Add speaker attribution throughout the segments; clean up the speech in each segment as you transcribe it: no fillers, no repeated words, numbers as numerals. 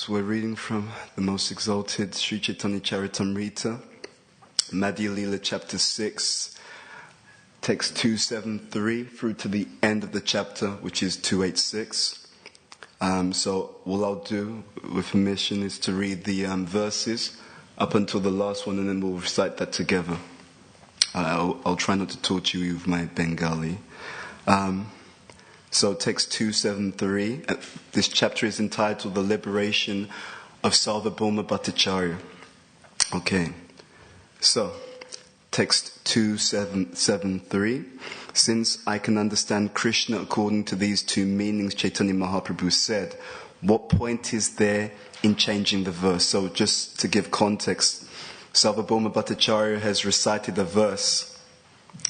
Speaker 1: So we're reading from the Most Exalted Sri Chaitanya Charitamrita, Madhya Lila chapter 6, text 273 through to the end of the chapter, which is 286. So what I'll do, with permission, is to read the verses up until the last one, and then we'll recite that together. I'll try not to torture you with my Bengali. So text 273, this chapter is entitled The Liberation of Sarvabhauma Bhattacharya. Okay, so text 273, since I can understand Krishna according to these two meanings, Chaitanya Mahaprabhu said, what point is there in changing the verse? So just to give context, Sarvabhauma Bhattacharya has recited a verse.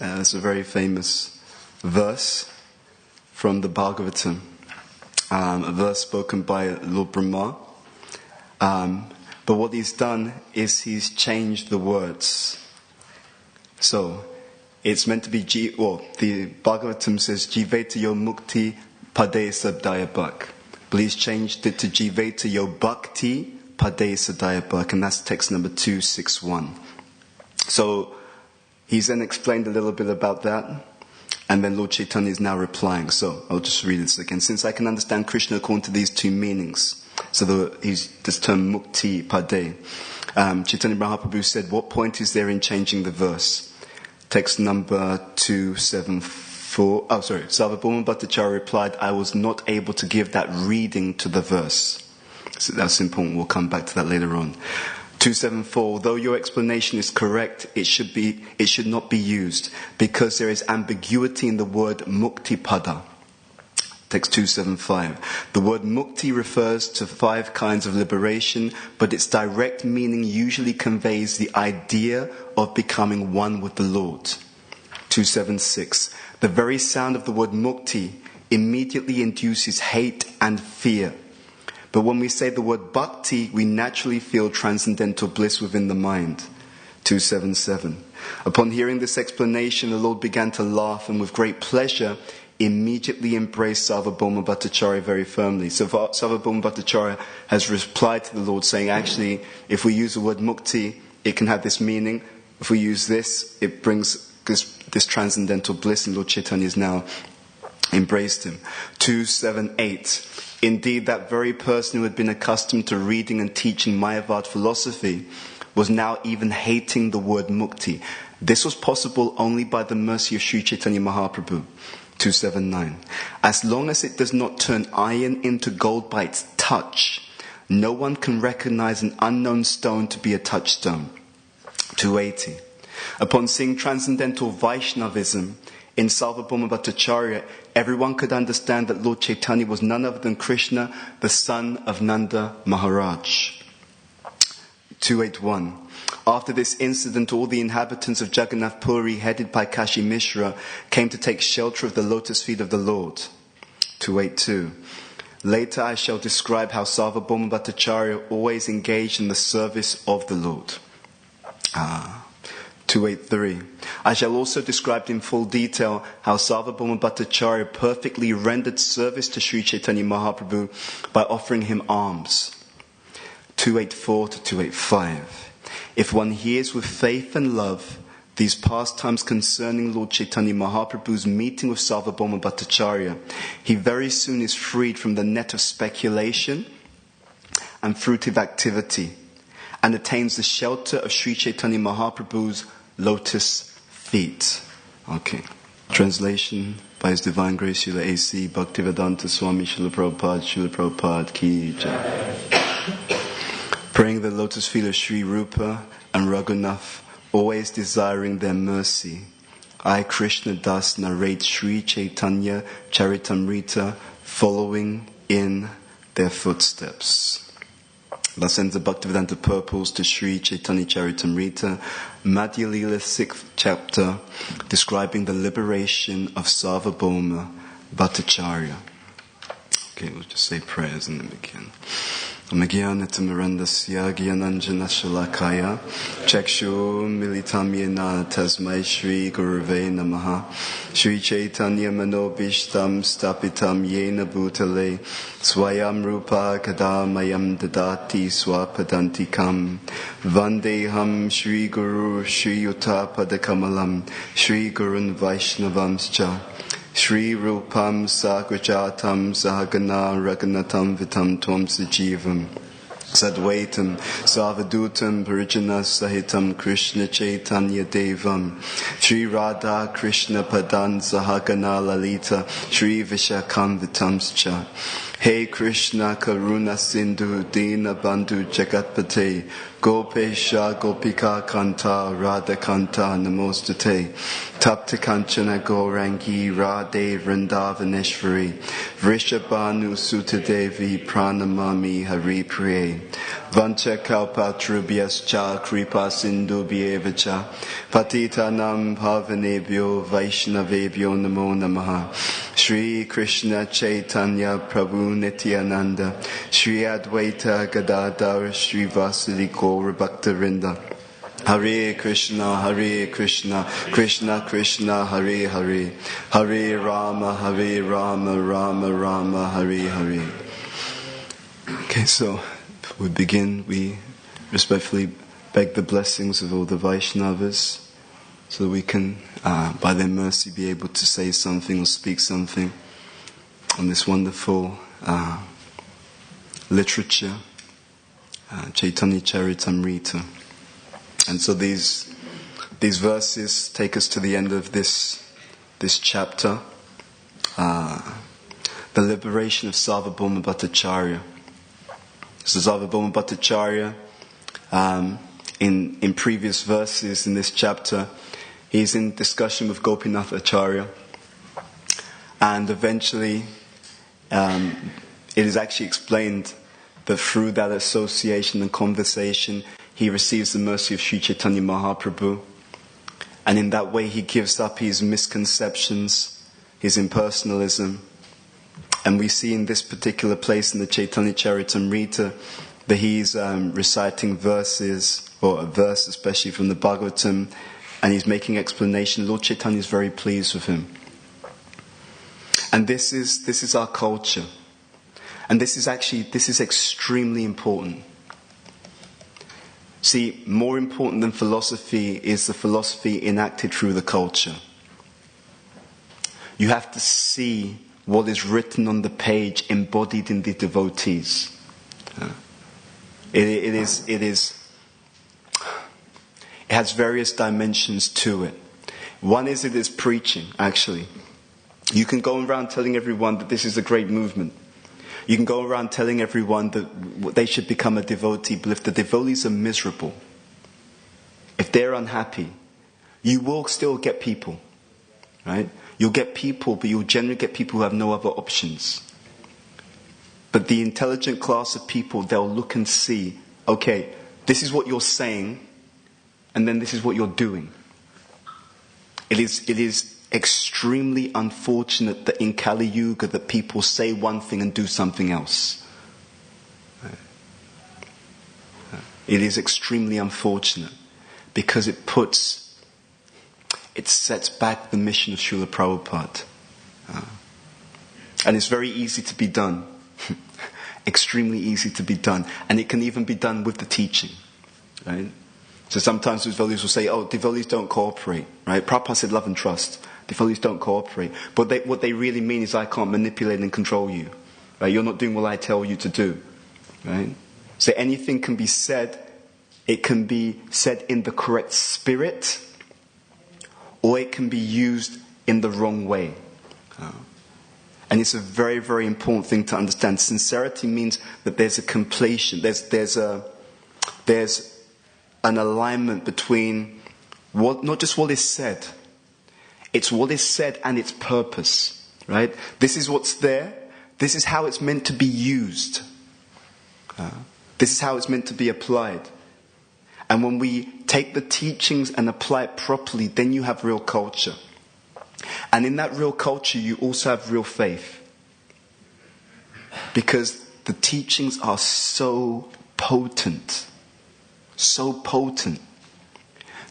Speaker 1: It's a very famous verse from the Bhagavatam, a verse spoken by Lord Brahma. But what he's done is he's changed the words. So it's meant to be, the Bhagavatam says, Jiveta yo mukti pade sabdaya bhak. But he's changed it to Jiveta yo bhakti pade sabdaya bhak, and that's text number 261. So he's then explained a little bit about that. And then Lord Chaitanya is now replying. So I'll just read this again. Since I can understand Krishna according to these two meanings. So he's this term mukti pade. Chaitanya Mahaprabhu said, what point is there in changing the verse? Text number 274. Sarvabhauma Bhattacharya replied, I was not able to give that reading to the verse. So that's important. We'll come back to that later on. 274, although your explanation is correct, it should not be used because there is ambiguity in the word mukti pada. Text 275. The word mukti refers to 5 kinds of liberation, but its direct meaning usually conveys the idea of becoming one with the Lord. 276. The very sound of the word mukti immediately induces hate and fear. But when we say the word bhakti, we naturally feel transcendental bliss within the mind. 277. Upon hearing this explanation, the Lord began to laugh and with great pleasure immediately embraced Sarvabhauma Bhattacharya very firmly. So Sarvabhauma Bhattacharya has replied to the Lord saying, actually, if we use the word mukti, it can have this meaning. If we use this, it brings this transcendental bliss, and Lord Chaitanya has now embraced him. 278. Indeed, that very person who had been accustomed to reading and teaching Mayavad philosophy was now even hating the word mukti. This was possible only by the mercy of Sri Chaitanya Mahaprabhu. 279. As long as it does not turn iron into gold by its touch, no one can recognize an unknown stone to be a touchstone. 280. Upon seeing transcendental Vaishnavism in Sarvabhauma Bhattacharya, everyone could understand that Lord Chaitanya was none other than Krishna, the son of Nanda Maharaj. 281. After this incident, all the inhabitants of Jagannath Puri, headed by Kashi Mishra, came to take shelter of the lotus feet of the Lord. 282. Later I shall describe how Sarvabhauma Bhattacharya always engaged in the service of the Lord. 283. I shall also describe in full detail how Sarvabhauma Bhattacharya perfectly rendered service to Sri Chaitanya Mahaprabhu by offering him alms. 284 to 285. If one hears with faith and love these pastimes concerning Lord Chaitanya Mahaprabhu's meeting with Sarvabhauma Bhattacharya, he very soon is freed from the net of speculation and fruitive activity and attains the shelter of Sri Chaitanya Mahaprabhu's lotus feet. Okay. Translation by His Divine Grace Srila A.C. Bhaktivedanta Swami Srila Prabhupada Ki Jai. Praying the lotus feet of Sri Rupa and Raghunath, always desiring their mercy, I, Krishna Das, narrate Sri Chaitanya Charitamrita, following in their footsteps. Thus ends the Bhaktivedanta purports to Sri Chaitanya Charitamrita, Madhya Lila 6th chapter, describing the liberation of Sarvabhauma Bhattacharya. Okay, we'll just say prayers and then begin. Amagyanatamarandasya Gyananjana Shalakaya Chakshu Militam Yena Tasmai Shri Guruve Namaha Shri Chaitanya Manobishtam Stapitam Yena Bhutale Swayam Rupa Kadamayam Dadati Swapadantikam Vandeham Shri Guru Shri Yuta Padakamalam Shri Gurun Vaishnavamscha Shri Rupam Sagrajatam Sahagana Raganatam Vitam Tvam Sajivam Sadvaitam Savadutam Parijana Sahitam Krishna Chaitanya Devam Shri Radha Krishna Padan Sahagana Lalita Shri Vishakam Vitamscha Hey Krishna Karuna Sindhu Dina Bandhu Jagatpate Gopesha Gopika Kanta Radha Kanta Namostate Tapta Kanchana Gaurangi Radhe Vrindavaneshwari Vrishabhanu Sutadevi Pranamami Hari Priye Vancha Kalpatrubhyascha Kripa Sindhu Bhyevacha Patitanam Pavanebhyo Vaishnavebhyo Namo Namaha Shri Krishna Chaitanya Prabhu Nityananda Shri Advaita Gadadhar Shri Vasudhi Gaura Bhaktarinda Hare Krishna, Krishna Krishna, Hare Hare, Hare Rama, Rama Rama, Hare Hare. Okay, so before we begin, we respectfully beg the blessings of all the Vaishnavas so that we can, by their mercy, be able to say something or speak something on this wonderful literature, Chaitanya Charitamrita. And so these verses take us to the end of this chapter, the liberation of Sarvabhauma Bhattacharya. So Sarvabhauma Bhattacharya, in previous verses in this chapter, he's in discussion with Gopinath Acharya, and eventually it is actually explained that through that association and conversation, he receives the mercy of Sri Chaitanya Mahaprabhu, and in that way he gives up his misconceptions, his impersonalism. And we see in this particular place in the Chaitanya Charitamrita that he's reciting verses, or a verse especially from the Bhagavatam, and he's making explanation. Lord Chaitanya is very pleased with him. And this is our culture. And this is extremely important. See, more important than philosophy is the philosophy enacted through the culture. You have to see what is written on the page embodied in the devotees. It has various dimensions to it. One is it is preaching, actually. You can go around telling everyone that this is a great movement. You can go around telling everyone that they should become a devotee, but if the devotees are miserable, if they're unhappy, you will still get people, right? You'll get people, but you'll generally get people who have no other options. But the intelligent class of people, they'll look and see, okay, this is what you're saying, and then this is what you're doing. It is extremely unfortunate that in Kali Yuga that people say one thing and do something else. It is extremely unfortunate because it sets back the mission of Srila Prabhupada. And it's very easy to be done. Extremely easy to be done. And it can even be done with the teaching. Right? So sometimes devotees will say, oh, devotees don't cooperate. Right? Prabhupada said love and trust. Devotees don't cooperate. But what they really mean is I can't manipulate and control you. Right? You're not doing what I tell you to do. Right? So anything can be said. It can be said in the correct spirit, or it can be used in the wrong way. And it's a very, very important thing to understand. Sincerity means that there's a completion. There's an alignment between not just what is said. It's what is said and its purpose, right? This is what's there. This is how it's meant to be used. This is how it's meant to be applied. And when we take the teachings and apply it properly, then you have real culture. And in that real culture, you also have real faith. Because the teachings are so potent,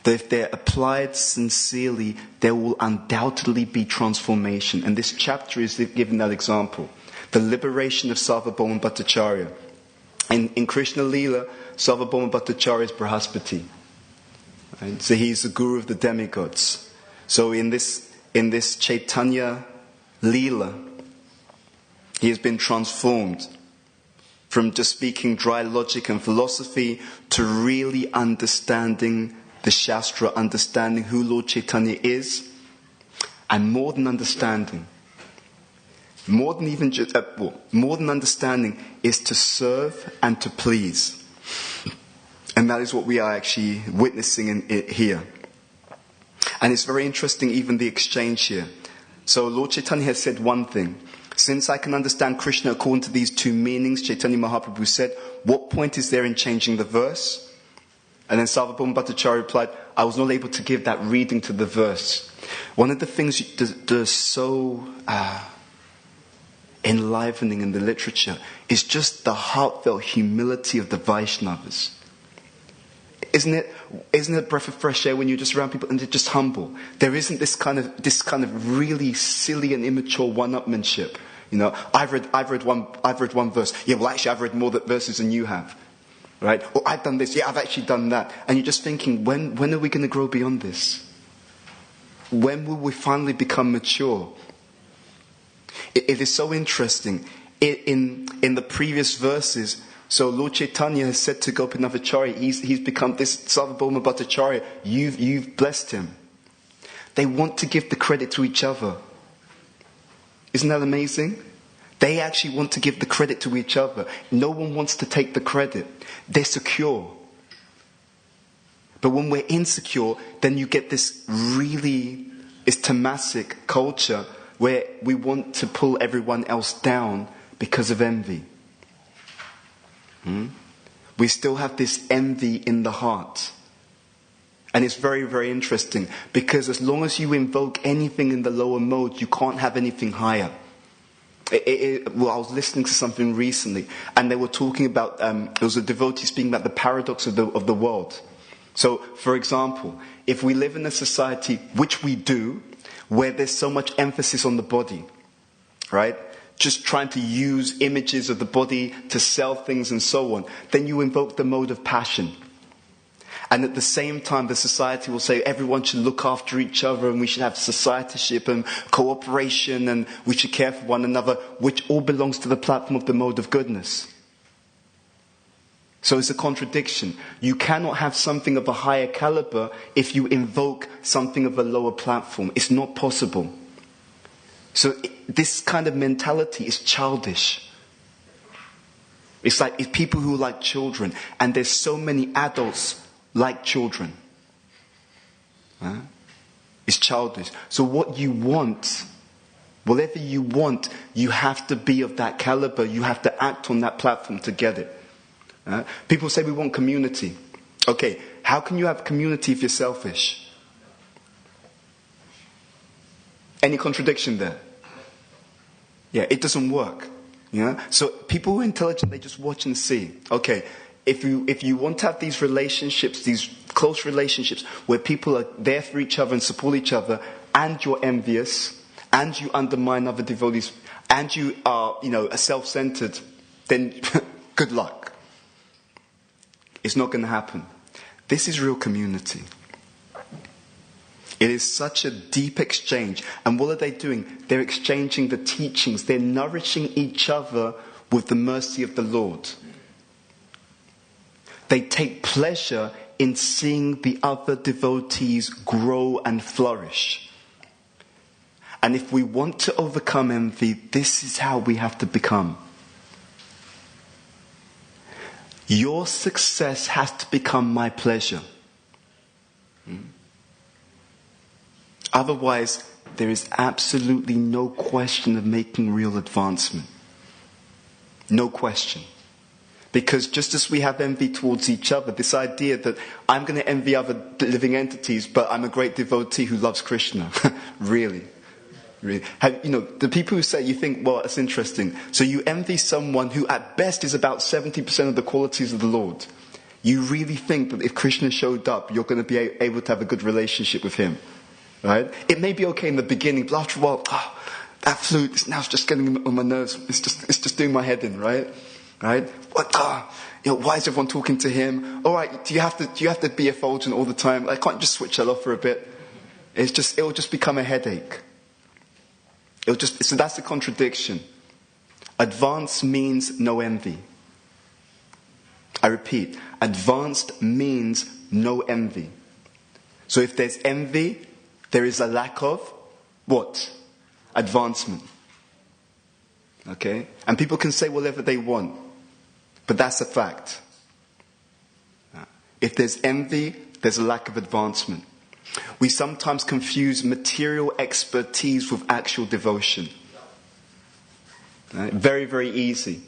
Speaker 1: that if they're applied sincerely, there will undoubtedly be transformation. And this chapter is giving that example. The liberation of Sarvabhauma Bhattacharya. In Krishna Lila, Sarvabhauma Bhattacharya is Brahaspati. Right? So he's the guru of the demigods. So in this Chaitanya Lila, he has been transformed from just speaking dry logic and philosophy to really understanding the Shastra, understanding who Lord Chaitanya is, and more than understanding, more than understanding is to serve and to please. And that is what we are actually witnessing in it here. And it's very interesting, even the exchange here. So Lord Chaitanya has said one thing. Since I can understand Krishna according to these two meanings, Chaitanya Mahaprabhu said, what point is there in changing the verse? And then Sarvabhauma Bhattacharya replied, I was not able to give that reading to the verse. One of the things that is so enlivening in the literature is just the heartfelt humility of the Vaishnavas. Isn't it a breath of fresh air when you're just around people and they're just humble? There isn't this kind of really silly and immature one-upmanship. You know, I've read one verse. Yeah, well, actually, I've read more verses than you have, right? Or I've done this. Yeah, I've actually done that. And you're just thinking, when are we going to grow beyond this? When will we finally become mature? It is so interesting. In the previous verses, so Lord Chaitanya has said to Gopinath Acharya, he's become this Sarvabhauma Bhattacharya. You've blessed him. They want to give the credit to each other. Isn't that amazing? They actually want to give the credit to each other. No one wants to take the credit. They're secure. But when we're insecure, then you get this really tamasic culture where we want to pull everyone else down because of envy. We still have this envy in the heart. And it's very, very interesting, because as long as you invoke anything in the lower mode, you can't have anything higher. Well, I was listening to something recently, and they were talking about, there was a devotee speaking about the paradox of the world. So, for example, if we live in a society, which we do, where there's so much emphasis on the body, right? Just trying to use images of the body to sell things and so on, then you invoke the mode of passion. And at the same time, the society will say everyone should look after each other and we should have societyship and cooperation and we should care for one another, which all belongs to the platform of the mode of goodness. So it's a contradiction. You cannot have something of a higher caliber if you invoke something of a lower platform. It's not possible. So this kind of mentality is childish. It's like people who are like children, and there's so many adults like children. It's childish. So what you want, whatever you want, you have to be of that caliber. You have to act on that platform to get it. People say we want community. Okay, how can you have community if you're selfish? Any contradiction there? Yeah, it doesn't work. So people who are intelligent, they just watch and see. Okay, if you want to have these relationships, these close relationships where people are there for each other and support each other, and you're envious, and you undermine other devotees, and you are, self-centered, then good luck. It's not going to happen. This is real community. It is such a deep exchange. And what are they doing? They're exchanging the teachings. They're nourishing each other with the mercy of the Lord. They take pleasure in seeing the other devotees grow and flourish. And if we want to overcome envy, this is how we have to become. Your success has to become my pleasure. Otherwise, there is absolutely no question of making real advancement. No question. Because just as we have envy towards each other, this idea that I'm going to envy other living entities, but I'm a great devotee who loves Krishna. Really? Really. The people who say, you think, well, that's interesting. So you envy someone who at best is about 70% of the qualities of the Lord. You really think that if Krishna showed up, you're going to be able to have a good relationship with him. Right? It may be okay in the beginning, but after a while, that flute, now it's just getting on my nerves. It's just doing my head in, right? Right? What? Why is everyone talking to him? All right, do you have to be effulgent all the time? I can't just switch that off for a bit. It'll just become a headache. So that's the contradiction. Advanced means no envy. I repeat, advanced means no envy. So if there's envy, there is a lack of what? Advancement. Okay? And people can say whatever they want, but that's a fact. If there's envy, there's a lack of advancement. We sometimes confuse material expertise with actual devotion. Right? Very, very easy.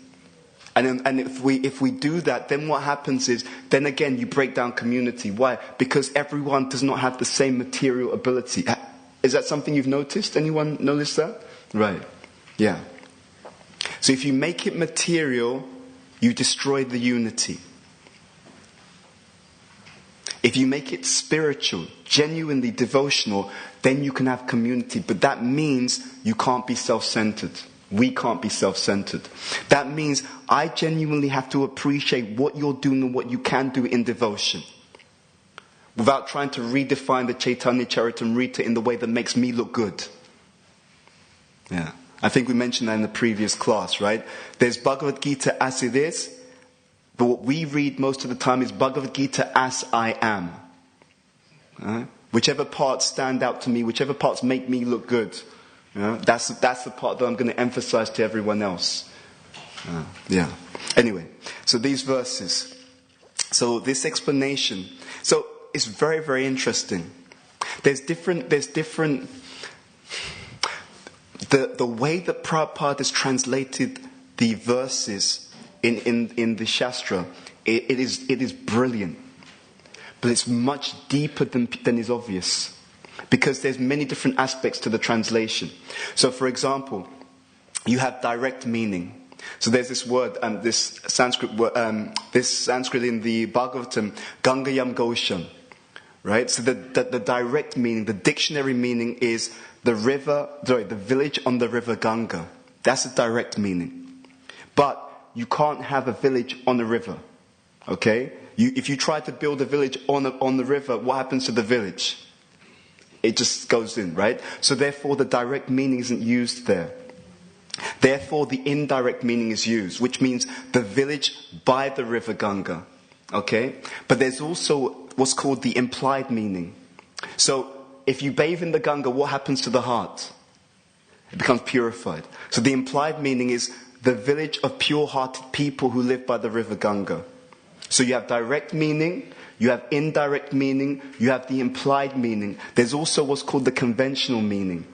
Speaker 1: And if we do that, then what happens is, then again, you break down community. Why? Because everyone does not have the same material ability. Is that something you've noticed? Anyone notice that? Right. Yeah. So if you make it material, you destroy the unity. If you make it spiritual, genuinely devotional, then you can have community. But that means you can't be self-centered. We can't be self-centered. That means I genuinely have to appreciate what you're doing and what you can do in devotion, without trying to redefine the Chaitanya Charitamrita in the way that makes me look good. Yeah. I think we mentioned that in the previous class, right? There's Bhagavad Gita as it is, but what we read most of the time is Bhagavad Gita as I am. Whichever parts stand out to me, whichever parts make me look good, that's the part that I'm going to emphasize to everyone else. Anyway, so these verses. So this explanation. So it's very, very interesting. There's different. The way that Prabhupada has translated the verses in the Shastra, it is brilliant, but it's much deeper than is obvious, because there's many different aspects to the translation. So, for example, you have direct meaning. So there's this word, this Sanskrit in the Bhagavatam, Gangayam Gosham, right? So the direct meaning, the dictionary meaning is the village on the river Ganga. That's the direct meaning. But you can't have a village on a river, okay? If you try to build a village on the river, what happens to the village? It just goes in, right? So therefore the direct meaning isn't used there. Therefore the indirect meaning is used, which means the village by the river Ganga, okay? But there's also what's called the implied meaning. So if you bathe in the Ganga, what happens to the heart? It becomes purified. So the implied meaning is the village of pure-hearted people who live by the river Ganga. So you have direct meaning, you have indirect meaning, you have the implied meaning. There's also what's called the conventional meaning.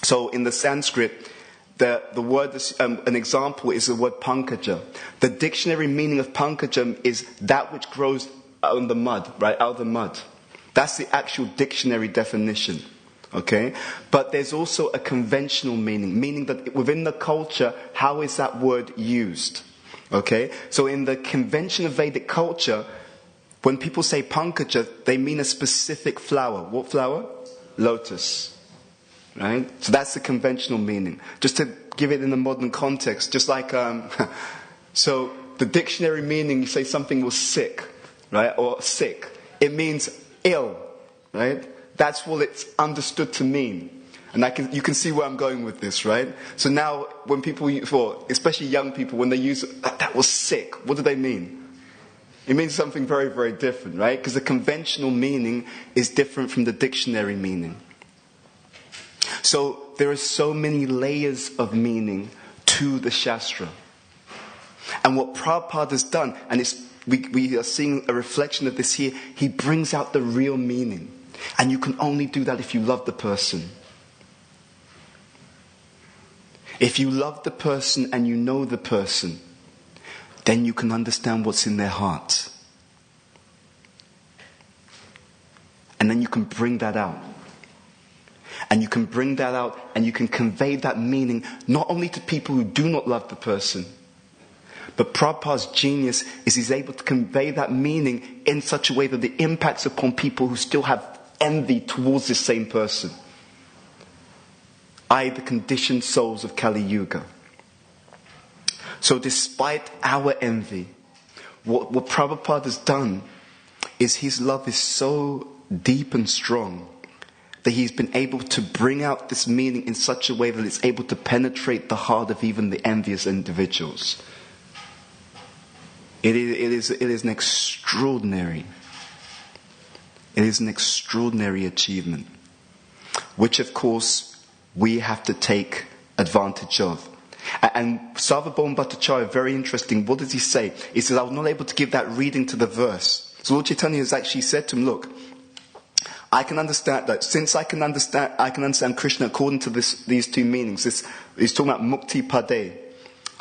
Speaker 1: So in the Sanskrit, the word, an example is the word pankaja. The dictionary meaning of pankaja is that which grows on the mud, right, out of the mud. That's the actual dictionary definition. Okay? But there's also a conventional meaning that within the culture, how is that word used? Okay? So in the convention of Vedic culture, when people say pankaja, they mean a specific flower. What flower? Lotus. Right? So that's the conventional meaning. Just to give it in a modern context, just like, so the dictionary meaning, you say something was sick, right? Or sick. It means ill, right? That's what it's understood to mean. And you can see where I'm going with this, right? So now, when people, especially young people, when they use, that was sick, what do they mean? It means something very, very different, right? Because the conventional meaning is different from the dictionary meaning. So there are so many layers of meaning to the Shastra. And what Prabhupada has done, and we are seeing a reflection of this here, he brings out the real meaning. And you can only do that if you love the person. If you love the person and you know the person, then you can understand what's in their heart. And then you can bring that out. And you can bring that out and you can convey that meaning not only to people who do not love the person, but Prabhupada's genius is he's able to convey that meaning in such a way that it impacts upon people who still have envy towards this same person. I.e. the conditioned souls of Kali Yuga. So despite our envy, what Prabhupada has done is his love is so deep and strong that he's been able to bring out this meaning in such a way that it's able to penetrate the heart of even the envious individuals. It is an extraordinary achievement, which of course we have to take advantage of. And Sarvabhauma Bhattacharya, very interesting. What does he say? He says, I was not able to give that reading to the verse. So Lord Chaitanya has actually said to him, look, I can understand that. Since I can understand Krishna according to these two meanings. He's talking about mukti pade.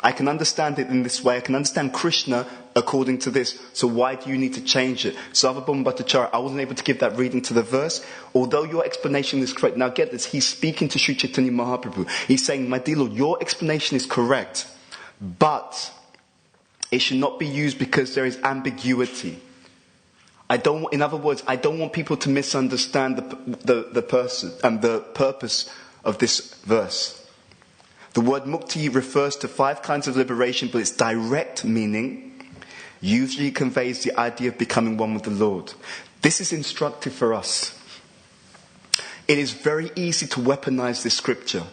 Speaker 1: I can understand it in this way. I can understand Krishna according to this. So why do you need to change it? Sarvabhauma Bhattacharya, I wasn't able to give that reading to the verse. Although your explanation is correct. Now get this. He's speaking to Sri Chaitanya Mahaprabhu. He's saying, my dear Lord, your explanation is correct. But it should not be used because there is ambiguity. In other words, I don't want people to misunderstand the person and the purpose of this verse. The word mukti refers to 5 kinds of liberation, but its direct meaning usually conveys the idea of becoming one with the Lord. This is instructive for us. It is very easy to weaponize this scripture.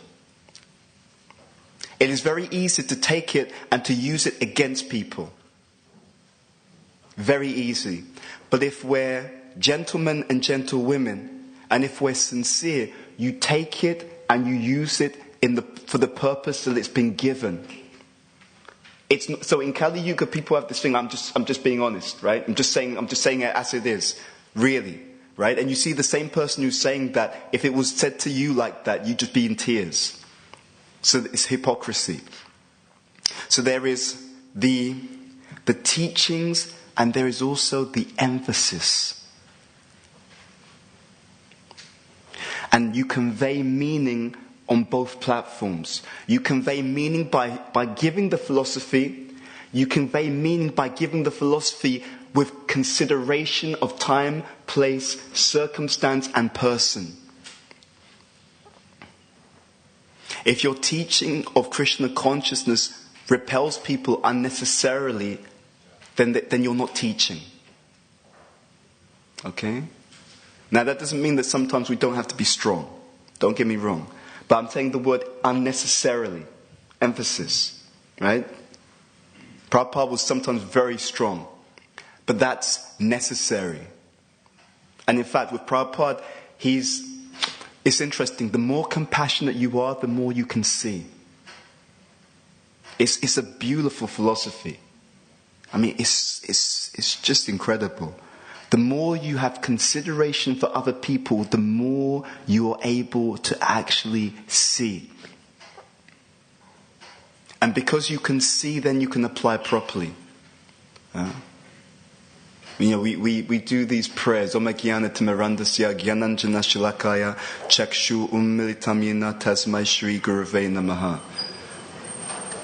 Speaker 1: It is very easy to take it and to use it against people. Very easy. But if we're gentlemen and gentlewomen, and if we're sincere, you take it and you use it for the purpose that it's been given. So in Kali Yuga, people have this thing. I'm just being honest, right? I'm just saying it as it is, really, right? And you see the same person who's saying that. If it was said to you like that, you'd just be in tears. So it's hypocrisy. So there is the teachings, and there is also the emphasis. And you convey meaning on both platforms. You convey meaning by giving the philosophy. You convey meaning by giving the philosophy with consideration of time, place, circumstance, and person. If your teaching of Krishna consciousness repels people unnecessarily, then you're not teaching. Okay? Now that doesn't mean that sometimes we don't have to be strong. Don't get me wrong. But I'm saying the word unnecessarily. Emphasis. Right? Prabhupada was sometimes very strong. But that's necessary. And in fact, with Prabhupada, it's interesting. The more compassionate you are, the more you can see. It's a beautiful philosophy. I mean, it's just incredible. The more you have consideration for other people, the more you are able to actually see. And because you can see, then you can apply properly. We do these prayers. Om Jnana Timirandasya Jnananjana Shalakaya Chakshu Ummilitamina Tasmai Shri Gurave Namaha.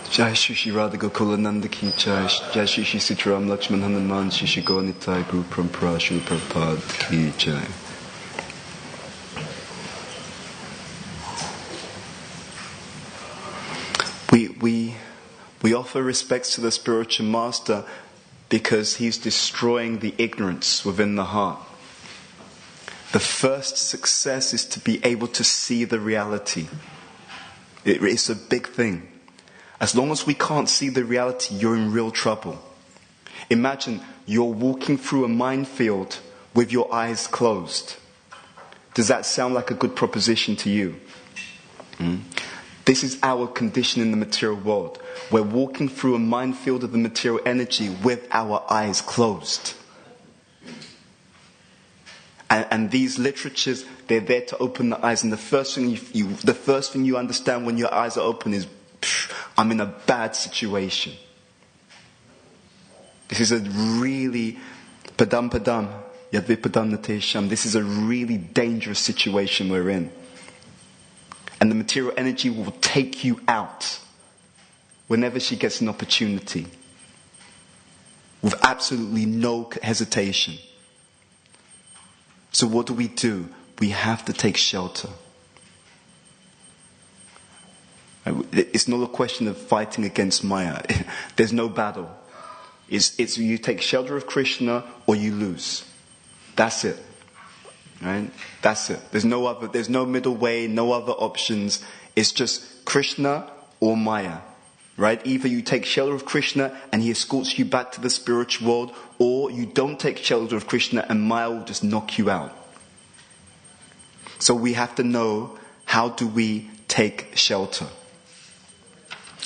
Speaker 1: Jai Shri Radha Gokulananda Ki Jai. Jai Shri Sitaram Lakshman Hanuman Shri Gonitai Guru Parampara Shri Prabhupada Ki Jai. We offer respects to the spiritual master because he's destroying the ignorance within the heart. The first success is to be able to see the reality. It's a big thing. As long as we can't see the reality, you're in real trouble. Imagine you're walking through a minefield with your eyes closed. Does that sound like a good proposition to you? This is our condition in the material world. We're walking through a minefield of the material energy with our eyes closed. And these literatures, they're there to open the eyes. And the first thing you understand when your eyes are open is, I'm in a bad situation. This is a really padam yadvipadam natesham. This is a really dangerous situation we're in. And the material energy will take you out whenever she gets an opportunity, with absolutely no hesitation. So what do? We have to take shelter. It's not a question of fighting against Maya. There's no battle. It's you take shelter of Krishna or you lose. That's it. Right? That's it. There's no middle way, no other options. It's just Krishna or Maya. Right? Either you take shelter of Krishna and he escorts you back to the spiritual world, or you don't take shelter of Krishna and Maya will just knock you out. So we have to know, how do we take shelter?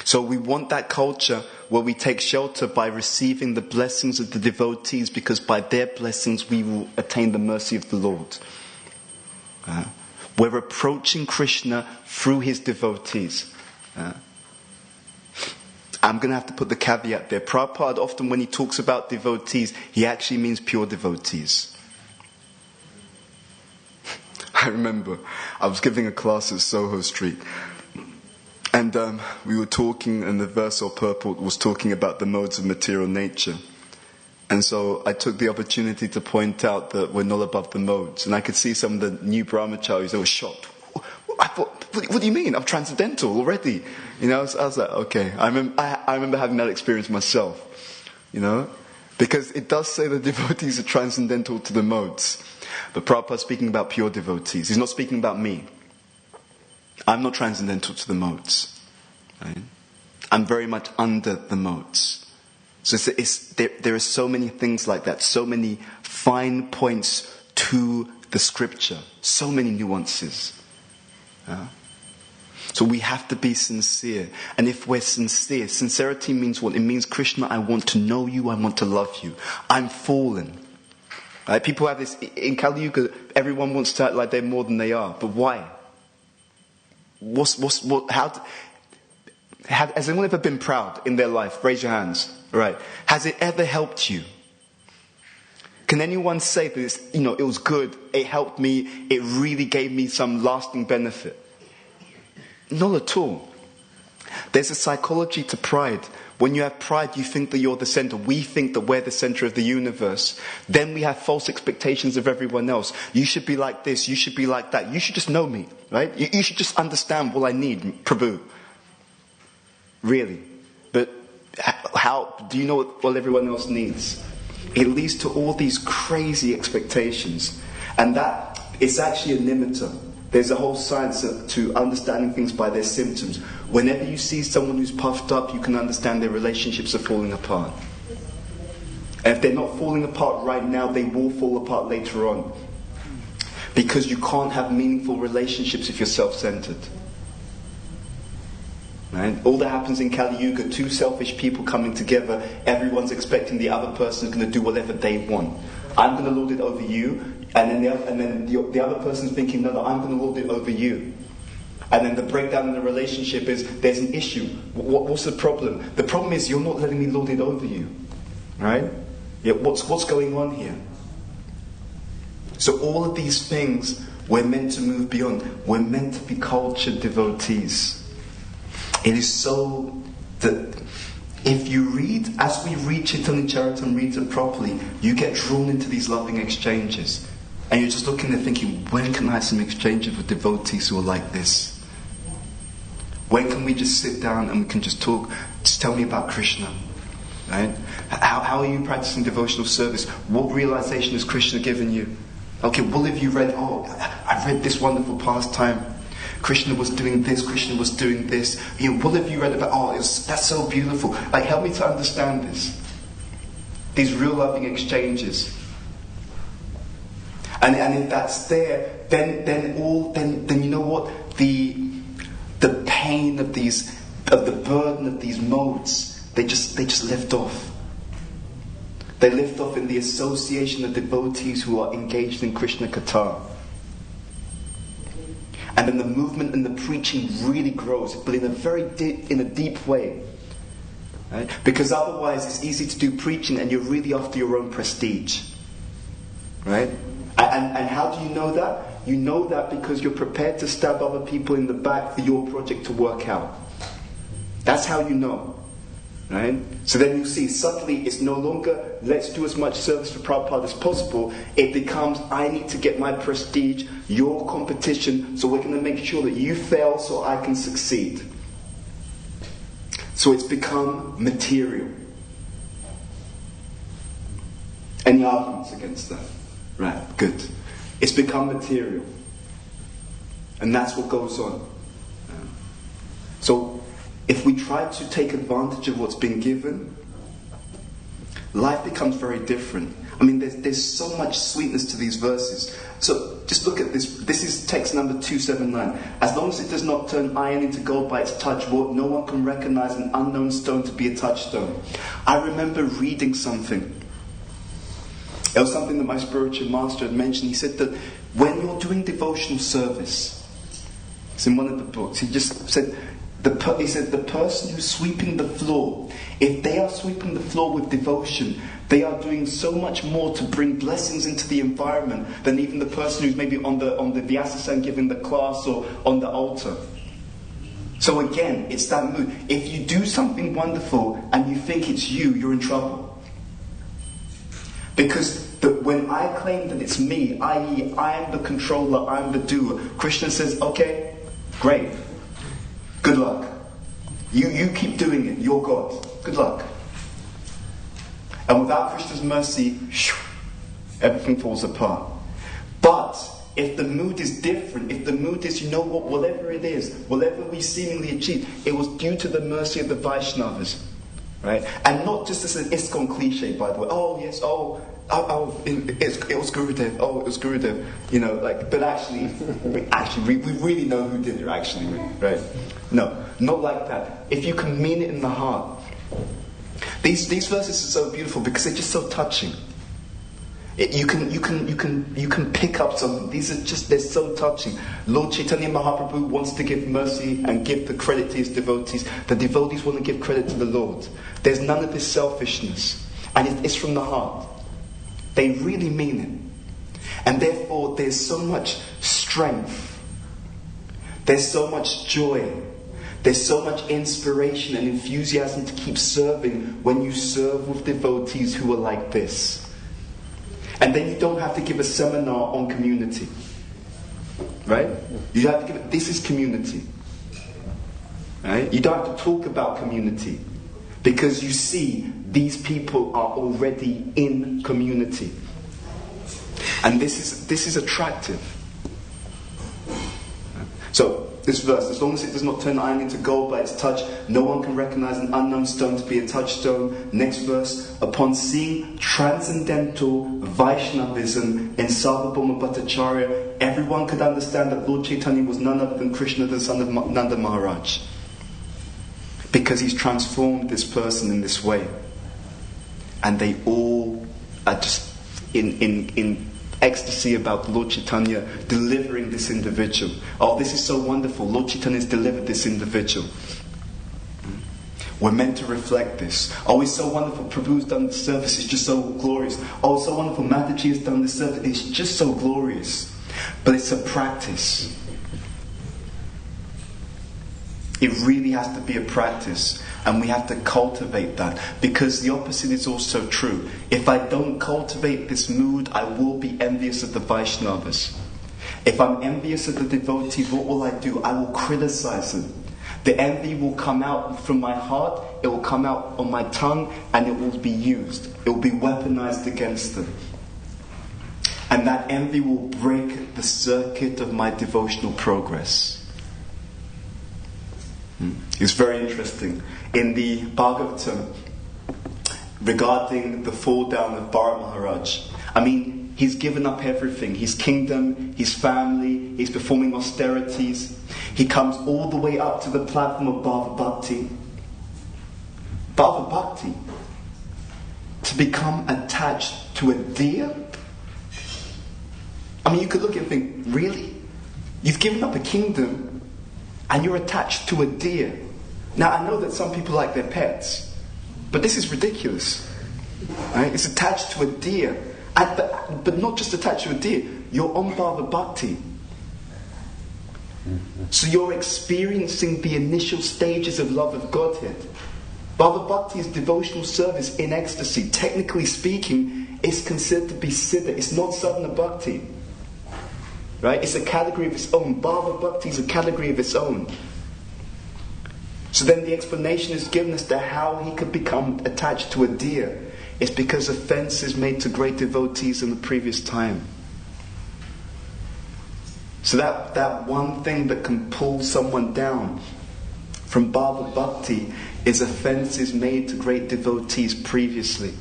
Speaker 1: So we want that culture where we take shelter by receiving the blessings of the devotees, because by their blessings we will attain the mercy of the Lord. We're approaching Krishna through his devotees. I'm going to have to put the caveat there. Prabhupada, often when he talks about devotees, he actually means pure devotees. I remember I was giving a class at Soho Street, and we were talking, and the verse or purport was talking about the modes of material nature. And so I took the opportunity to point out that we're not above the modes. And I could see some of the new brahmacharis, they were shocked. I thought, what do you mean? I'm transcendental already. I was like, okay. I remember having that experience myself. Because it does say the devotees are transcendental to the modes. But Prabhupada's speaking about pure devotees. He's not speaking about me. I'm not transcendental to the modes. Right? I'm very much under the modes. So there are so many things like that, so many fine points to the scripture, so many nuances. So we have to be sincere. And if we're sincere, sincerity means what? It means, Krishna, I want to know you, I want to love you. I'm fallen. Right? People have this, in Kali Yuga, everyone wants to act like they're more than they are. But why? Has anyone ever been proud in their life? Raise your hands. Right. Has it ever helped you? Can anyone say that it was good, it helped me, it really gave me some lasting benefit? Not at all. There's a psychology to pride. When you have pride, you think that you're the center. We think that we're the center of the universe. Then we have false expectations of everyone else. You should be like this, you should be like that. You should just know me, right? You should just understand what I need, Prabhu. Really. But how do you know what everyone else needs? It leads to all these crazy expectations. And that is actually a nimitta. There's a whole science to understanding things by their symptoms. Whenever you see someone who's puffed up, you can understand their relationships are falling apart. And if they're not falling apart right now, they will fall apart later on. Because you can't have meaningful relationships if you're self-centered. Right? All that happens in Kali Yuga, two selfish people coming together, everyone's expecting the other person is going to do whatever they want. I'm going to lord it over you, and then the other person's thinking, no, I'm going to lord it over you. And then the breakdown in the relationship is, there's an issue. What's the problem? The problem is, you're not letting me lord it over you. Right? Yeah, what's going on here? So all of these things, we're meant to move beyond. We're meant to be cultured devotees. It is so that if you read, as we read Chaitanya Charitamrita, read it properly, you get drawn into these loving exchanges. And you're just looking there thinking, when can I have some exchanges with devotees who are like this? When can we just sit down and we can just talk, just tell me about Krishna? Right? How are you practicing devotional service? What realization has Krishna given you? Okay, what have you read? Oh, I've read this wonderful pastime. Krishna was doing this, Krishna was doing this. What have you read about? Oh, that's so beautiful. Like, help me to understand this. These real loving exchanges. And if that's there, then you know what? The pain of the burden of these modes, they just lift off. They lift off in the association of devotees who are engaged in Krishna Katha. And then the movement and the preaching really grows, but in a deep way. Right? Because otherwise it's easy to do preaching and you're really after your own prestige. Right? And how do you know that? You know that because you're prepared to stab other people in the back for your project to work out. That's how you know. Right? So then you see, subtly, it's no longer, let's do as much service for Prabhupada as possible. It becomes, I need to get my prestige, your competition, so we're going to make sure that you fail so I can succeed. So it's become material. Any arguments against that? Right, good. It's become material. And that's what goes on. So, if we try to take advantage of what's been given, life becomes very different. I mean, there's so much sweetness to these verses. So, just look at this. This is text number 279. As long as it does not turn iron into gold by its touch, no one can recognize an unknown stone to be a touchstone. I remember reading something. It was something that my spiritual master had mentioned. He said that when you're doing devotional service, it's in one of the books, he just said, the person who's sweeping the floor, if they are sweeping the floor with devotion, they are doing so much more to bring blessings into the environment than even the person who's maybe on the Vyasasana giving the class or on the altar. So again, it's that mood. If you do something wonderful and you think it's you, you're in trouble. Because when I claim that it's me, i.e. I am the controller, I'm the doer, Krishna says, okay, great. Good luck. You keep doing it. You're God. Good luck. And without Krishna's mercy, everything falls apart. But if the mood is different, if the mood is, you know what, whatever it is, whatever we seemingly achieve, it was due to the mercy of the Vaishnavas. Right? And not just as an ISKCON cliche, by the way. Oh, yes, it was Gurudev. Oh, it was Gurudev. You know, but actually, we really know who did it, actually. Right? No, not like that. If you can mean it in the heart. These verses are so beautiful because they're just so touching. You can pick up something. They're so touching. Lord Chaitanya Mahaprabhu wants to give mercy and give the credit to his devotees. The devotees want to give credit to the Lord. There's none of this selfishness. And it's from the heart. They really mean it. And therefore there's so much strength. There's so much joy. There's so much inspiration and enthusiasm to keep serving when you serve with devotees who are like this. And then you don't have to give a seminar on community. Right? You don't have to give it, this is community. Right? You don't have to talk about community. Because you see, these people are already in community. And this is attractive. So, this verse, as long as it does not turn iron into gold by its touch, no one can recognize an unknown stone to be a touchstone. Next verse, upon seeing transcendental Vaishnavism in Sarvabhauma Bhattacharya, everyone could understand that Lord Chaitanya was none other than Krishna, the son of Nanda Maharaj. Because he's transformed this person in this way. And they all are just in ecstasy about Lord Chaitanya delivering this individual. Oh, this is so wonderful. Lord Chaitanya has delivered this individual. We're meant to reflect this. Oh, it's so wonderful. Prabhu's done the service. It's just so glorious. Oh, it's so wonderful. Mataji has done the service. It's just so glorious. But it's a practice. It really has to be a practice. And we have to cultivate that. Because the opposite is also true. If I don't cultivate this mood, I will be envious of the Vaishnavas. If I'm envious of the devotees, what will I do? I will criticize them. The envy will come out from my heart, it will come out on my tongue, and it will be used. It will be weaponized against them. And that envy will break the circuit of my devotional progress. It's very interesting. In the Bhagavatam, regarding the fall down of Bharat Maharaj, I mean, he's given up everything. His kingdom, his family, he's performing austerities. He comes all the way up to the platform of Bhava Bhakti. Bhava Bhakti. To become attached to a deer? I mean, you could look and think, really? You've given up a kingdom and you're attached to a deer. Now, I know that some people like their pets, but this is ridiculous. Right? It's attached to a deer. But not just attached to a deer. You're on Bhava Bhakti. So you're experiencing the initial stages of love of Godhead. Bhava Bhakti is devotional service in ecstasy. Technically speaking, it's considered to be siddha. It's not sadhana bhakti. Right? It's a category of its own. Bhava Bhakti is a category of its own. So then the explanation is given as to how he could become attached to a deer. It's because offences made to great devotees in the previous time. So that one thing that can pull someone down from Bhava Bhakti is offences made to great devotees previously.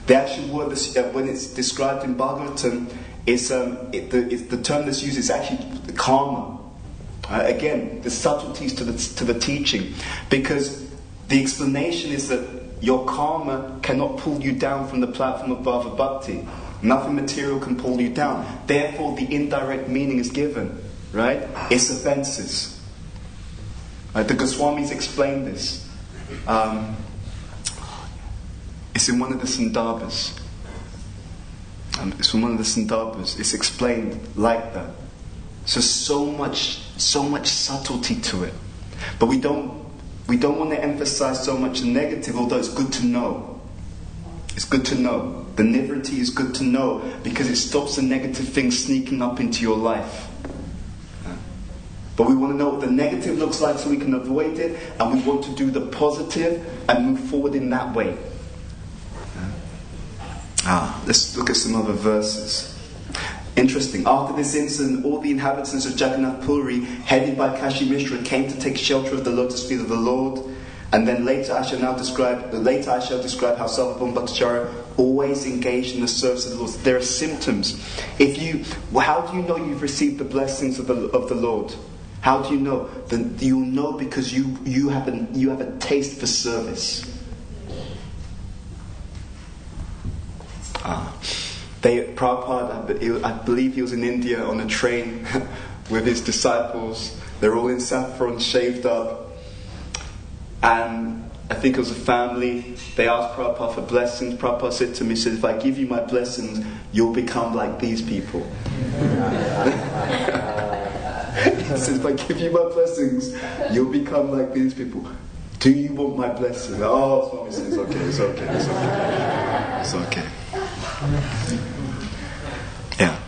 Speaker 1: The actual word, when it's described in Bhagavatam, the term that's used is actually karma. Again, the subtleties to the teaching, because the explanation is that your karma cannot pull you down from the platform of Bhava Bhakti. Nothing material can pull you down. Therefore, the indirect meaning is given, right? It's offences. Right? The Goswamis explained this. It's in one of the Sandarbhas. It's from one of the Sandarbhas. It's explained like that. So much subtlety to it. But we don't want to emphasize so much the negative, although it's good to know. It's good to know. The nivritti is good to know because it stops the negative things sneaking up into your life. But we want to know what the negative looks like so we can avoid it, and we want to do the positive and move forward in that way. Let's look at some other verses. Interesting. After this incident, all the inhabitants of Jagannath Puri, headed by Kashi Mishra, came to take shelter of the lotus feet of the Lord. And then later I shall describe how Sarvabhauma Bhattacharya always engaged in the service of the Lord. There are symptoms. How do you know you've received the blessings of the Lord? How do you know? Then you'll know because you have a taste for service. Prabhupada, I believe he was in India on a train with his disciples. They're all in saffron, shaved up. And I think it was a family. They asked Prabhupada for blessings. Prabhupada said to me, he said, if I give you my blessings, you'll become like these people. He said, if I give you my blessings, you'll become like these people. Do you want my blessings? Oh, Swami said, it's okay. Yeah.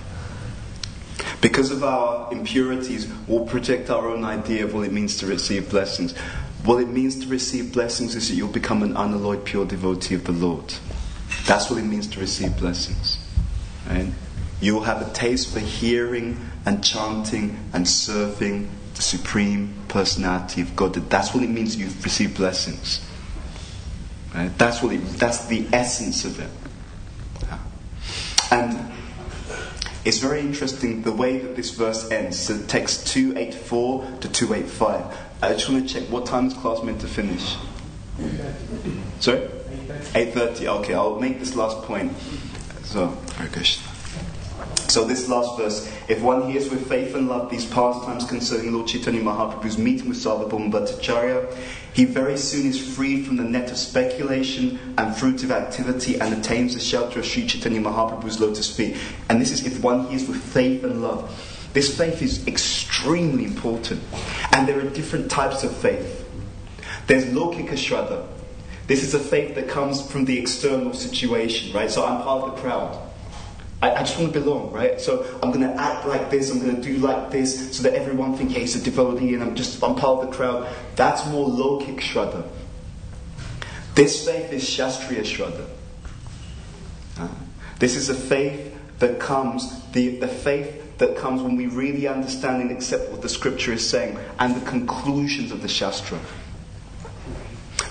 Speaker 1: Because of our impurities, we'll project our own idea of what it means to receive blessings. What it means to receive blessings is that you'll become an unalloyed pure devotee of the Lord. That's what it means to receive blessings. Right? You'll have a taste for hearing and chanting and serving the Supreme Personality of God. That's what it means you've received blessings. Right? That's the essence of it. And it's very interesting the way that this verse ends. So text 284 to 285. I just want to check, what time is class meant to finish? 8:30. Sorry? 8:30. Okay, I'll make this last point. So, Hare Krishna. So this last verse, if one hears with faith and love these pastimes concerning Lord Chaitanya Mahaprabhu's meeting with Sarvabhauma Bhattacharya, he very soon is freed from the net of speculation and fruitive activity and attains the shelter of Sri Chaitanya Mahaprabhu's lotus feet. And this is if one hears with faith and love. This faith is extremely important. And there are different types of faith. There's Lokika Shraddha. This is a faith that comes from the external situation, right? So I'm part of the crowd. I just want to belong, right? So I'm going to act like this, I'm going to do like this, so that everyone thinks, hey, he's a devotee and I'm part of the crowd. That's more Lokik Shraddha. This faith is Shastriya Shraddha. This is a faith that comes, the faith that comes when we really understand and accept what the scripture is saying and the conclusions of the Shastra.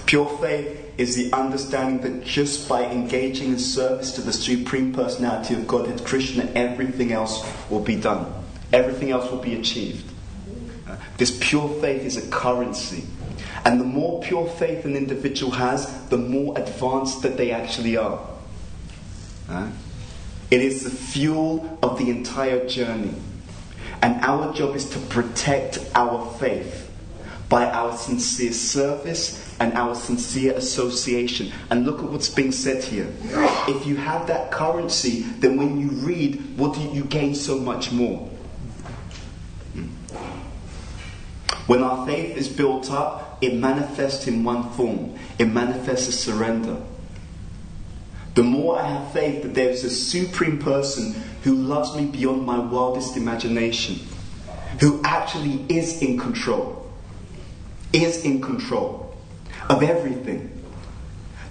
Speaker 1: Pure faith is the understanding that just by engaging in service to the Supreme Personality of Godhead Krishna, everything else will be done. Everything else will be achieved. This pure faith is a currency. And the more pure faith an individual has, the more advanced that they actually are. It is the fuel of the entire journey. And our job is to protect our faith by our sincere service and our sincere association. And look at what's being said here. If you have that currency, then when you read, what do you gain so much more? When our faith is built up, it manifests in one form. It manifests as surrender. The more I have faith that there is a supreme person who loves me beyond my wildest imagination, who actually is in control of everything.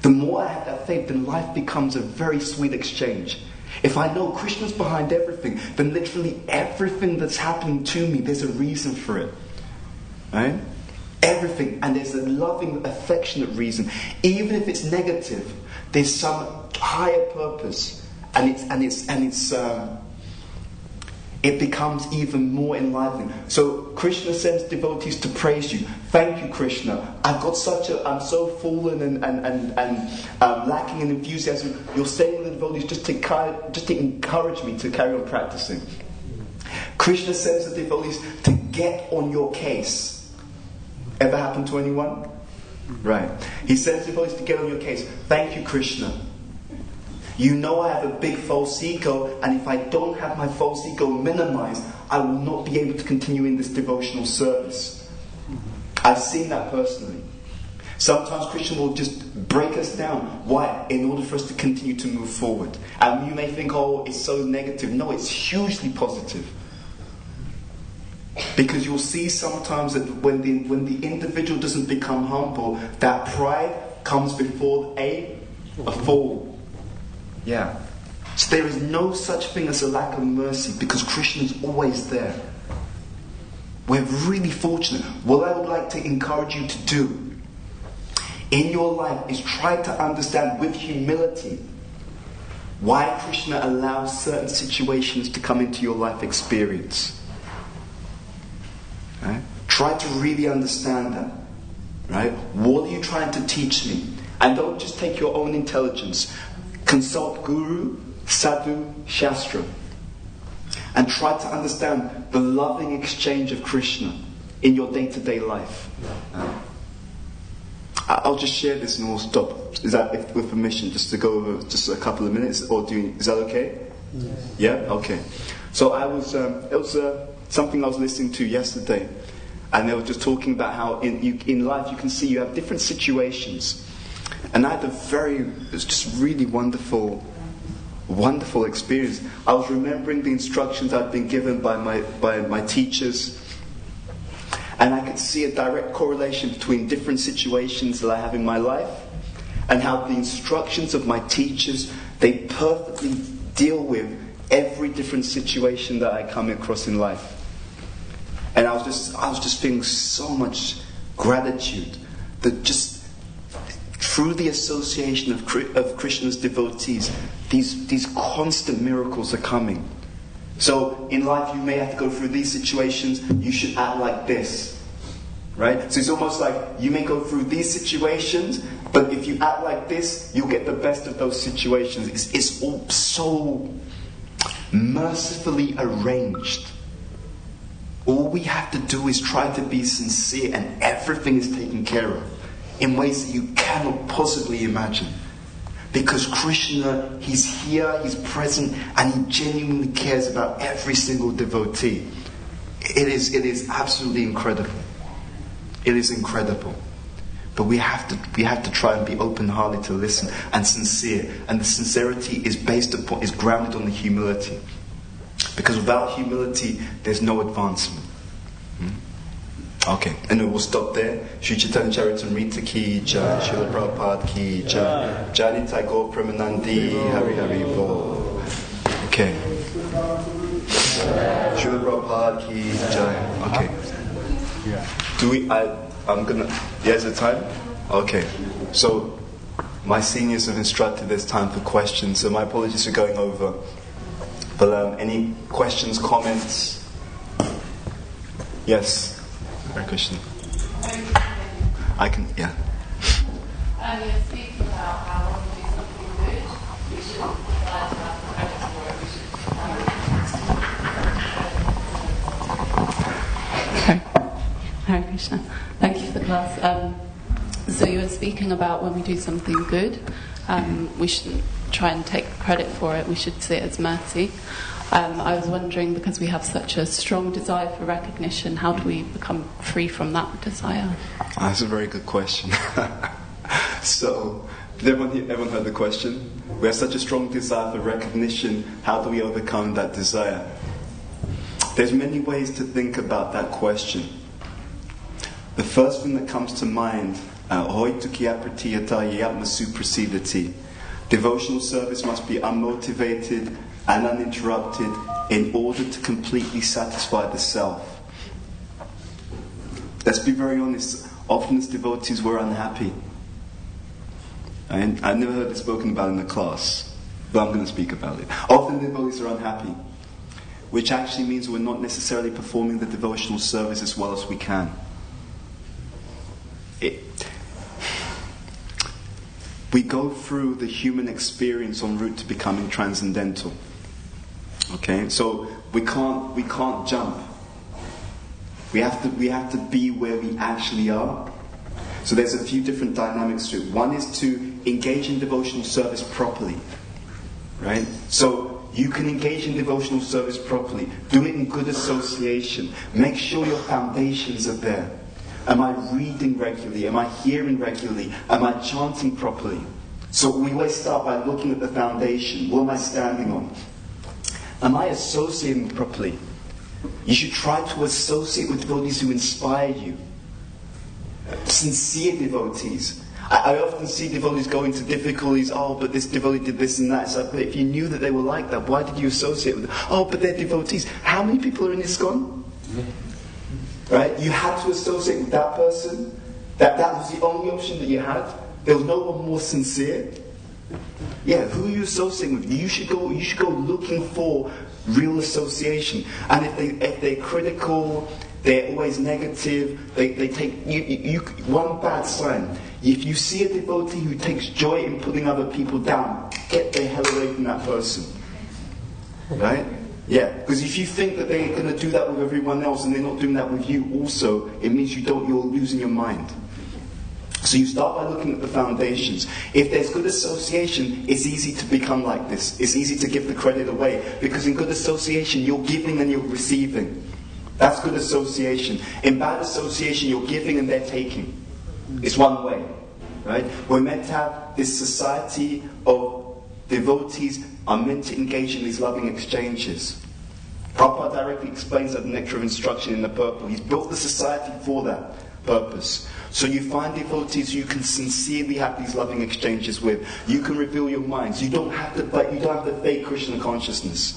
Speaker 1: The more I have that faith, then life becomes a very sweet exchange. If I know Krishna's behind everything, then literally everything that's happening to me, there's a reason for it. Right? Everything. And there's a loving, affectionate reason. Even if it's negative, there's some higher purpose. It becomes even more enlivening. So Krishna sends devotees to praise you. Thank you, Krishna. I'm so fallen and lacking in enthusiasm. You're sending the devotees just to encourage me to carry on practicing. Krishna sends the devotees to get on your case. Ever happened to anyone? Right. He sends devotees to get on your case. Thank you, Krishna. You know I have a big false ego, and if I don't have my false ego minimized, I will not be able to continue in this devotional service. I've seen that personally. Sometimes Krishna will just break us down. Why? In order for us to continue to move forward. And you may think, oh, it's so negative. No, it's hugely positive. Because you'll see sometimes that when the individual doesn't become humble, that pride comes before a fall. Yeah. So there is no such thing as a lack of mercy, because Krishna is always there. We're really fortunate. What I would like to encourage you to do in your life is try to understand with humility why Krishna allows certain situations to come into your life experience. Right? Try to really understand that. Right? What are you trying to teach me? And don't just take your own intelligence. Consult Guru, Sadhu, Shastra. And try to understand the loving exchange of Krishna in your day-to-day life. I'll just share this and we'll stop. Is that with permission, just to go over just a couple of minutes? Or is that okay? Yes. Yeah? Okay. So it was something I was listening to yesterday. And they were just talking about how in life you can see you have different situations. And I had it was just really wonderful experience. I was remembering the instructions I'd been given by my teachers. And I could see a direct correlation between different situations that I have in my life and how the instructions of my teachers, they perfectly deal with every different situation that I come across in life. And I was just feeling so much gratitude that just through the association of Krishna's devotees, these constant miracles are coming. So in life you may have to go through these situations, you should act like this. Right? So it's almost like you may go through these situations, but if you act like this, you'll get the best of those situations. It's all so mercifully arranged. All we have to do is try to be sincere, and everything is taken care of in ways that you cannot possibly imagine. Because Krishna, He's here, He's present, and He genuinely cares about every single devotee. It is absolutely incredible. It is incredible. But we have to try and be open-hearted to listen and sincere. And the sincerity is grounded on the humility. Because without humility, there's no advancement. Okay, and we'll stop there. Shri Chaitanya Charitamrita ki jai, Srila Prabhupada ki jai, Jai Nitai Gaur Premanandi, Hari Hari Bol. Okay. Srila Prabhupada ki jai. Okay. Is it time? Okay. So, my seniors have instructed there's time for questions, so my apologies for going over. But any questions, comments? Yes. Hare Krishna. I can, yeah.
Speaker 2: You're speaking about how when we do something good, we should try to have credit for it. We should Hare Krishna. Thank you for the class. So you were speaking about when we do something good, we shouldn't try and take credit for it. We should see it as mercy. I was wondering, because we have such a strong desire for recognition, how do we become free from that desire?
Speaker 1: That's a very good question. So, everyone heard the question? We have such a strong desire for recognition. How do we overcome that desire? There's many ways to think about that question. The first thing that comes to mind, devotional service must be unmotivated and uninterrupted in order to completely satisfy the self. Let's be very honest, often as devotees we're unhappy. I've never heard it spoken about in the class, but I'm going to speak about it. Often devotees are unhappy, which actually means we're not necessarily performing the devotional service as well as we can. We go through the human experience en route to becoming transcendental. Okay, so we can't jump. We have to be where we actually are. So there's a few different dynamics to it. One is to engage in devotional service properly, right? So you can engage in devotional service properly. Do it in good association. Make sure your foundations are there. Am I reading regularly? Am I hearing regularly? Am I chanting properly? So we always start by looking at the foundation. What am I standing on? Am I associating properly? You should try to associate with devotees who inspire you. Sincere devotees. I often see devotees go into difficulties. Oh, but this devotee did this and that. It's like, but if you knew that they were like that, why did you associate with them? Oh, but they're devotees. How many people are in ISKCON? Right? You had to associate with that person. That was the only option that you had. There was no one more sincere. Yeah, who are you associating with? You should go looking for real association. And if they're critical, they're always negative, they take you one bad sign. If you see a devotee who takes joy in putting other people down, get the hell away from that person. Right? Yeah, because if you think that they're going to do that with everyone else and they're not doing that with you also, it means you're losing your mind. So you start by looking at the foundations. If there's good association, it's easy to become like this. It's easy to give the credit away. Because in good association, you're giving and you're receiving. That's good association. In bad association, you're giving and they're taking. It's one way. Right? We're meant to have this society of devotees are meant to engage in these loving exchanges. Prabhupada directly explains that in the Nectar of Instruction in the purple. He's built the society for that purpose. So you find devotees you can sincerely have these loving exchanges with. You can reveal your minds. You don't have to fake Krishna consciousness.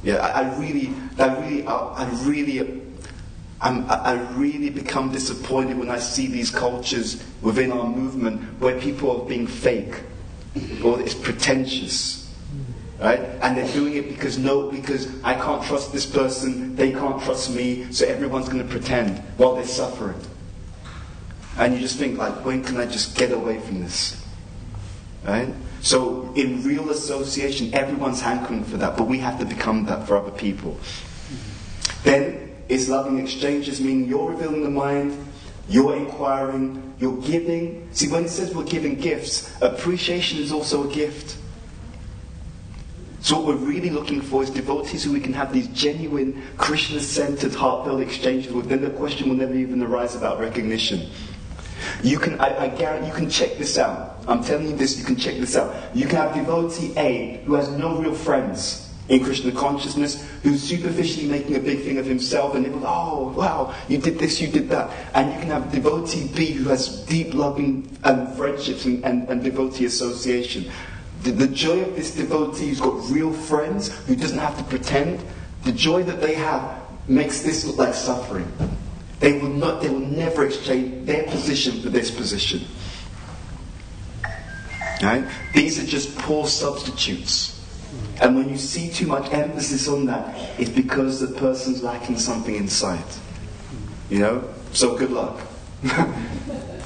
Speaker 1: Yeah, I really become disappointed when I see these cultures within our movement where people are being fake or it's pretentious, right? And they're doing it because I can't trust this person, they can't trust me, so everyone's going to pretend while they're suffering. And you just think, like, when can I just get away from this? Right? So in real association, everyone's hankering for that, but we have to become that for other people. Then it's loving exchanges, meaning you're revealing the mind, you're inquiring, you're giving. See, when it says we're giving gifts, appreciation is also a gift. So what we're really looking for is devotees who we can have these genuine, Krishna-centered, heartfelt exchanges with. Then the question will never even arise about recognition. You can, I guarantee, you can check this out. I'm telling you this, you can check this out. You can have devotee A who has no real friends in Krishna consciousness, who's superficially making a big thing of himself, and they go, oh, wow, you did this, you did that. And you can have devotee B who has deep loving friendships and devotee association. The joy of this devotee who's got real friends, who doesn't have to pretend, the joy that they have makes this look like suffering. They will never exchange their position for this position. Right? These are just poor substitutes. And when you see too much emphasis on that, it's because the person's lacking something inside. You know? So good luck.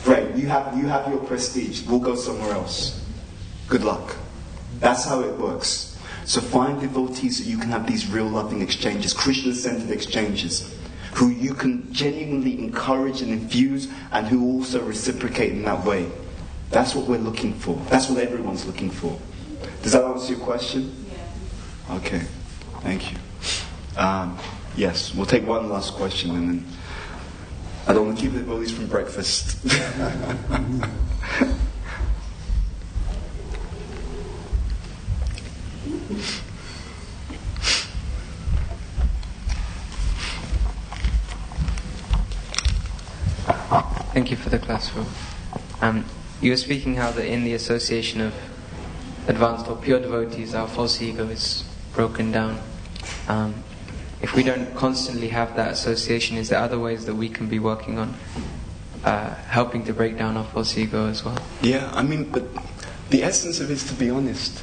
Speaker 1: Great, you have your prestige. We'll go somewhere else. Good luck. That's how it works. So find devotees that you can have these real loving exchanges, Krishna-centered exchanges, who you can genuinely encourage and infuse, and who also reciprocate in that way. That's what we're looking for. That's what everyone's looking for. Does that answer your question?
Speaker 2: Yeah.
Speaker 1: Okay, thank you. Yes, we'll take one last question and then I don't want to keep the devotees from breakfast.
Speaker 3: Thank you for the class, Rob. You were speaking how that in the association of advanced or pure devotees, our false ego is broken down. If we don't constantly have that association, is there other ways that we can be working on helping to break down our false ego as well?
Speaker 1: Yeah, I mean, but the essence of it is to be honest.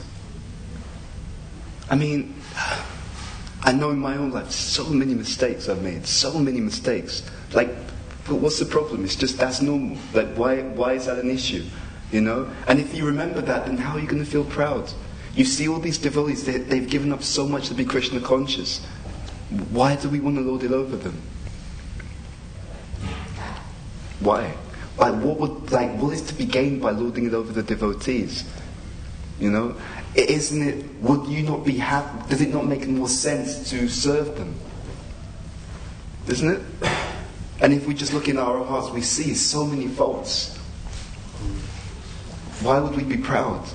Speaker 1: I mean, I know in my own life so many mistakes I've made, so many mistakes. Like, but what's the problem? It's just that's normal. Like, why is that an issue? You know? And if you remember that, then how are you going to feel proud? You see all these devotees, they've given up so much to be Krishna conscious. Why do we want to lord it over them? Why? What is to be gained by lording it over the devotees? You know? Isn't it, would you not be happy? Does it not make more sense to serve them? Doesn't it? And if we just look in our hearts, we see so many faults. Why would we be proud?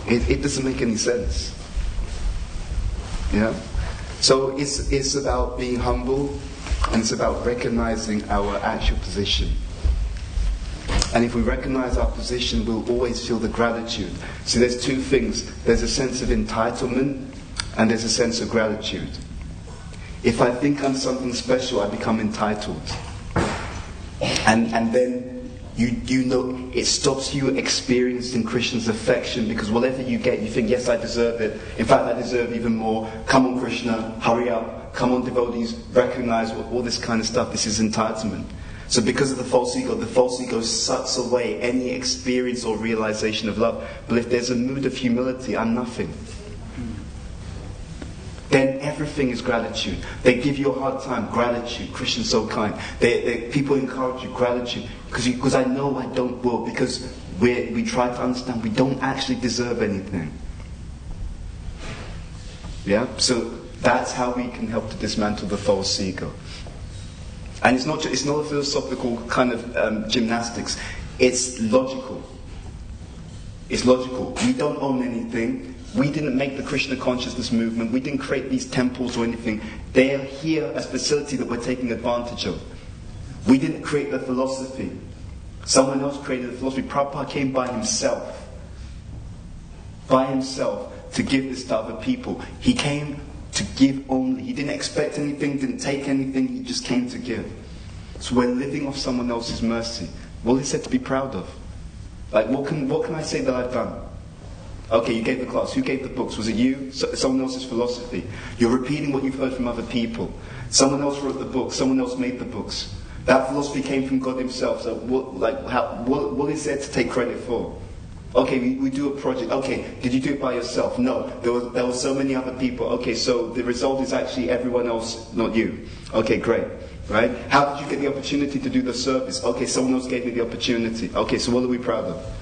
Speaker 1: It doesn't make any sense. Yeah? So it's about being humble, and it's about recognizing our actual position. And if we recognize our position, we'll always feel the gratitude. So there's two things. There's a sense of entitlement, and there's a sense of gratitude. If I think I'm something special, I become entitled. And then you know it stops you experiencing Krishna's affection, because whatever you get, you think, yes, I deserve it. In fact, I deserve even more. Come on, Krishna, hurry up. Come on, devotees, recognize all this kind of stuff. This is entitlement. So because of the false ego sucks away any experience or realization of love. But if there's a mood of humility, I'm nothing, then everything is gratitude. They give you a hard time, gratitude. Krishna's so kind. People encourage you, gratitude. Because I know I don't will. Because we try to understand we don't actually deserve anything. Yeah? So that's how we can help to dismantle the false ego. And it's not a philosophical kind of gymnastics. It's logical. It's logical. We don't own anything. We didn't make the Krishna consciousness movement. We didn't create these temples or anything. They are here as a facility that we're taking advantage of. We didn't create the philosophy. Someone else created the philosophy. Prabhupada came by himself to give this to other people. He came to give only. He didn't expect anything, didn't take anything, he just came to give. So we're living off someone else's mercy. What is there to be proud of? Like, what can I say that I've done? Okay, you gave the class. Who gave the books? Was it you? Someone else's philosophy. You're repeating what you've heard from other people. Someone else wrote the books. Someone else made the books. That philosophy came from God himself. So what is there to take credit for? Okay, we do a project. Okay, did you do it by yourself? No, there were so many other people. Okay, so the result is actually everyone else, not you. Okay, great. Right? How did you get the opportunity to do the service? Okay, someone else gave me the opportunity. Okay, so what are we proud of?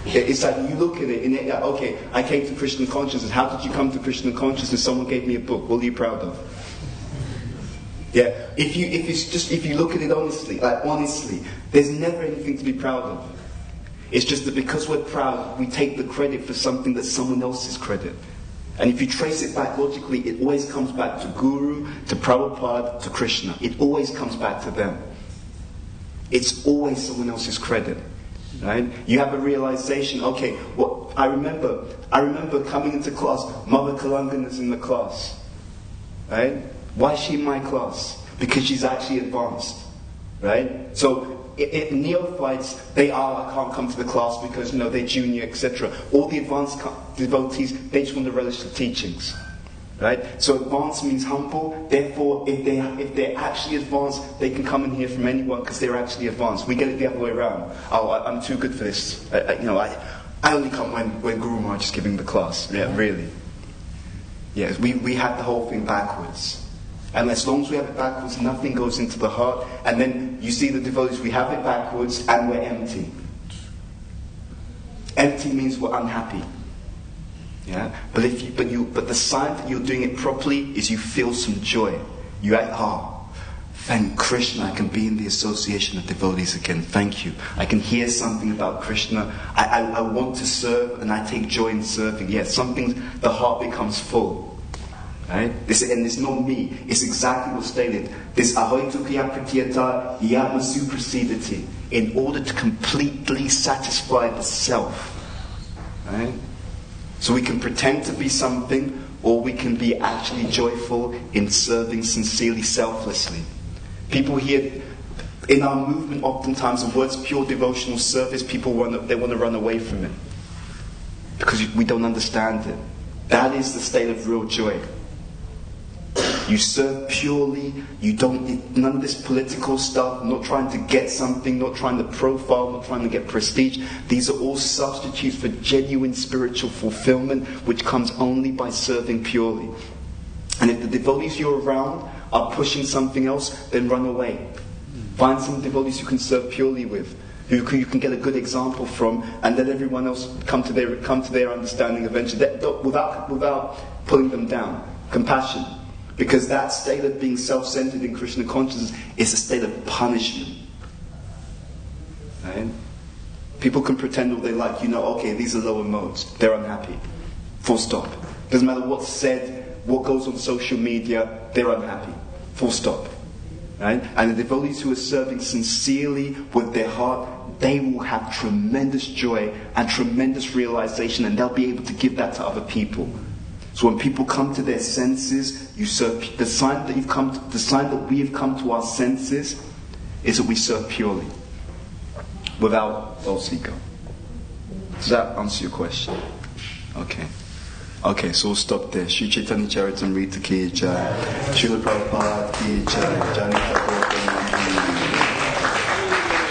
Speaker 1: It's like you look at it and okay, I came to Krishna consciousness. How did you come to Krishna consciousness? Someone gave me a book. What are you proud of? Yeah, if you look at it honestly, there's never anything to be proud of. It's just that because we're proud, we take the credit for something that's someone else's credit. And if you trace it back logically, it always comes back to Guru, to Prabhupada, to Krishna. It always comes back to them. It's always someone else's credit. Right? You have a realization, okay, I remember coming into class, Mother Kalangana's in the class. Right? Why is she in my class? Because she's actually advanced. Right? So neophytes, I can't come to the class because they're junior, etc. All the advanced devotees, they just want to relish the teachings. Right? So advanced means humble. Therefore, if they're actually advanced, they can come and hear from anyone because they're actually advanced. We get it the other way around. Oh, I'm too good for this. I only come when Guru Maharaj is giving the class. Yeah, really. Yes, we have the whole thing backwards. And as long as we have it backwards, nothing goes into the heart. And then you see the devotees, we have it backwards and we're empty. Empty means we're unhappy. Yeah, but the sign that you're doing it properly is you feel some joy. You act, thank Krishna, I can be in the association of devotees again. Thank you. I can hear something about Krishna. I want to serve, and I take joy in serving. Yes, the heart becomes full. Right? And it's not me. It's exactly what's stated. This ahoitukiya pratiyata yatma suprasidati, in order to completely satisfy the self. Right? So we can pretend to be something, or we can be actually joyful in serving sincerely, selflessly. People hear in our movement oftentimes the words pure devotional service, people want to run away from it because we don't understand it. That is the state of real joy. You serve purely, none of this political stuff, not trying to get something, not trying to profile, not trying to get prestige. These are all substitutes for genuine spiritual fulfillment, which comes only by serving purely. And if the devotees you're around are pushing something else, then run away. Find some devotees you can serve purely with, who you can get a good example from, and let everyone else come to their understanding eventually, without pulling them down. Compassion. Because that state of being self-centered in Krishna consciousness is a state of punishment. Right? People can pretend all they like. Okay, these are lower modes. They're unhappy. Full stop. Doesn't matter what's said, what goes on social media, they're unhappy. Full stop. Right? And the devotees who are serving sincerely with their heart, they will have tremendous joy and tremendous realization, and they'll be able to give that to other people. So when people come to their senses, you serve. The sign that we have come to our senses is that we serve purely, without false ego. Does that answer your question? Okay, so we'll stop there. Shri Chaitanya Charitamrita ki jai. Srila Prabhupada ki jai. Jai Prabhupada.